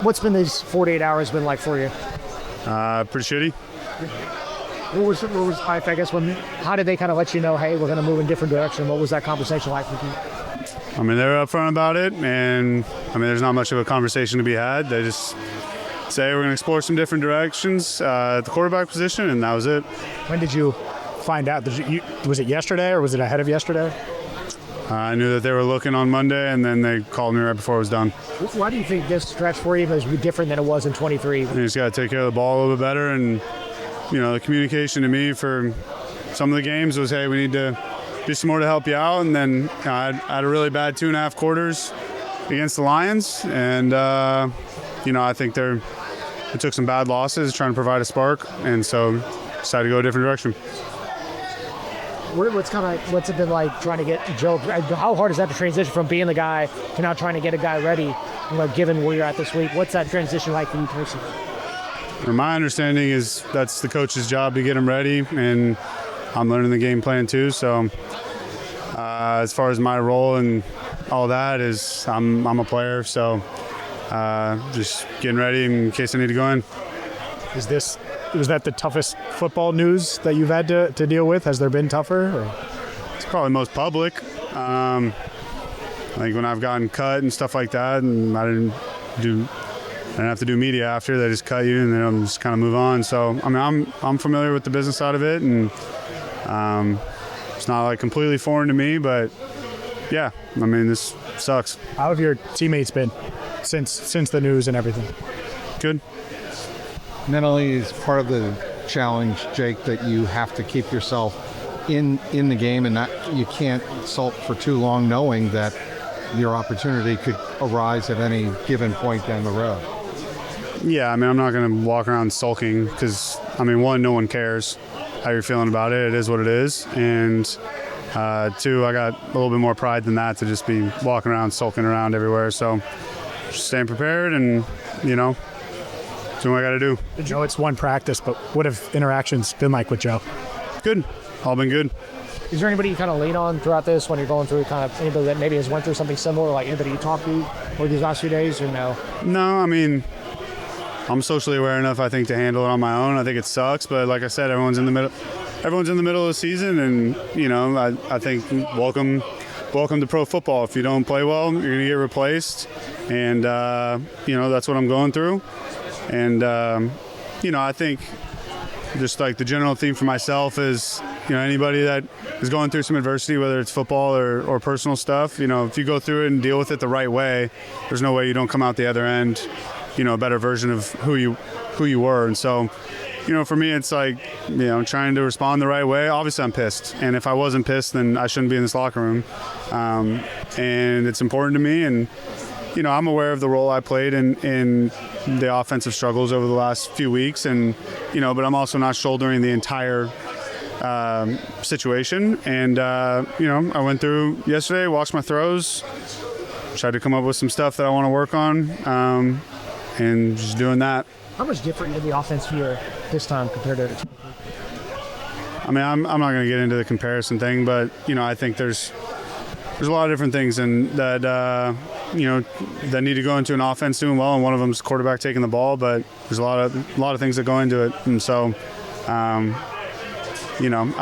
What's been these 48 hours been like for you? Pretty shitty. What was life, I guess, how did they kind of let you know, hey, we're going to move in a different direction? What was that conversation like with you? I mean, they're upfront about it, and I mean, there's not much of a conversation to be had. They just say we're going to explore some different directions at the quarterback position, and that was it. When did you find out? Was it yesterday, or was it ahead of yesterday? I knew that they were looking on Monday, and then they called me right before it was done. Why do you think this stretch for you is different than it was in 23? You just got to take care of the ball a little bit better, and the communication to me for some of the games was, hey, we need to do some more to help you out. And then I had a really bad 2.5 quarters against the Lions, and I think they took some bad losses trying to provide a spark, and so decided to go a different direction. What's it been like trying to get Joe? How hard is that to transition from being the guy to now trying to get a guy ready? Given where you're at this week, what's that transition like for you personally? My understanding is that's the coach's job to get him ready, and I'm learning the game plan too. So as far as my role and all that is, I'm a player, so just getting ready in case I need to go in. Was that the toughest football news that you've had to deal with? Has there been tougher? Or? It's probably most public. Like when I've gotten cut and stuff like that, and I didn't have to do media after. They just cut you, and then I'm just kind of move on. So I mean, I'm familiar with the business side of it, and it's not like completely foreign to me. But yeah, I mean, this sucks. How have your teammates been since the news and everything? Good. Mentally is part of the challenge, Jake, that you have to keep yourself in the game, and you can't sulk for too long, knowing that your opportunity could arise at any given point down the road. Yeah, I mean, I'm not going to walk around sulking because, I mean, one, no one cares how you're feeling about it. It is what it is. And two, I got a little bit more pride than that to just be walking around, sulking around everywhere. So just staying prepared and, doing what I got to do. Joe, it's one practice, but what have interactions been like with Joe? Good. All been good. Is there anybody you kind of lean on throughout this when you're going through anybody that maybe has went through something similar, like anybody you talked to over these last few days, or no? No, I mean, I'm socially aware enough, I think, to handle it on my own. I think it sucks, but like I said, everyone's in the middle of the season, and I think welcome to pro football. If you don't play well, you're gonna get replaced, and that's what I'm going through. And I think just like the general theme for myself is, anybody that is going through some adversity, whether it's football or personal stuff, if you go through it and deal with it the right way, there's no way you don't come out the other end, a better version of who you were. And so, for me, it's like, trying to respond the right way. Obviously, I'm pissed. And if I wasn't pissed, then I shouldn't be in this locker room. And it's important to me. And, I'm aware of the role I played in the offensive struggles over the last few weeks. And, but I'm also not shouldering the entire situation. And, I went through yesterday, watched my throws, tried to come up with some stuff that I want to work on, and just doing that. How much different is the offense here this time compared to? I mean, I'm not going to get into the comparison thing, but, I think there's a lot of different things that need to go into an offense doing well, and one of them is quarterback taking the ball. But there's a lot of things that go into it, and so I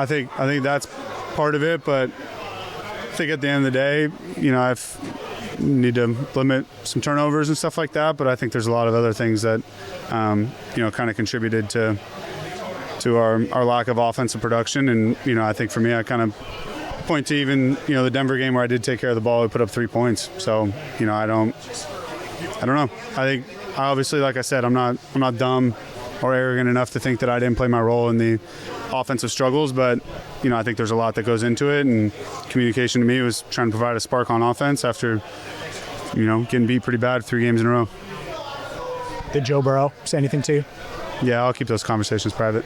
think that's part of it. But I think at the end of the day, I need to limit some turnovers and stuff like that. But I think there's a lot of other things that kind of contributed to our lack of offensive production. And I think for me, I kind of point to even the Denver game where I did take care of the ball. We put up 3 points. So I don't know. I think obviously, like I said, I'm not dumb or arrogant enough to think that I didn't play my role in the offensive struggles, but I think there's a lot that goes into it, and communication to me was trying to provide a spark on offense after getting beat pretty bad 3 games in a row. Did Joe Burrow say anything to you? Yeah, I'll keep those conversations private.